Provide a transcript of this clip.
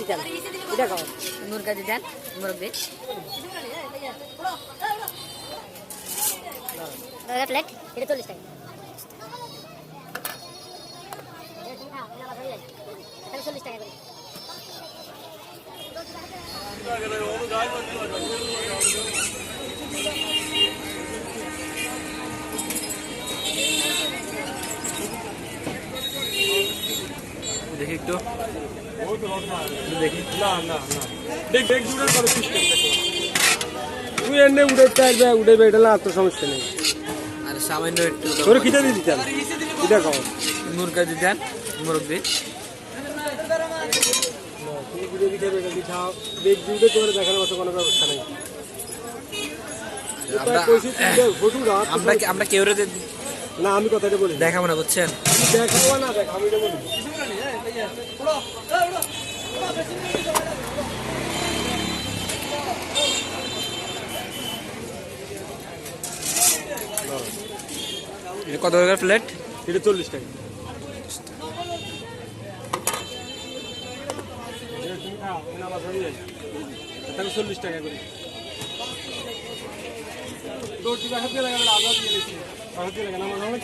দিতেন এটা খাও মুরগা দিতেন মুরব্বী প্লেট এটা 40 টাকা 40 টাকা করে দেখি একটু দেখি না না না দেখ দেখ জুড়ে করে সিস্টেম তুই এনে উড়ে চাইবে উড়ে বেটা না তো সমস্যা নেই আর সামান্য একটু তোর কিটা দিয়ে দিতেন এটা খাও মুরগা দিতেন মুরব্বী তুমি ভিডিও দিতে বেটা দিখাও দেখ জুড়ে করে দেখানোর মতো কোনো ব্যবস্থা নেই আমরা কেউ না আমি কথাটা বলি দেখাবো না বুঝছেন দেখাবো না দেখ আমি এটা বলি কত টাকা প্লেট এটা 40 টাকা তাহলে 40 টাকা করে দৌড় টিকা হাতে লাগাবে আজাদ দিয়ে লিখি হাতে লাগানো আমার অনেক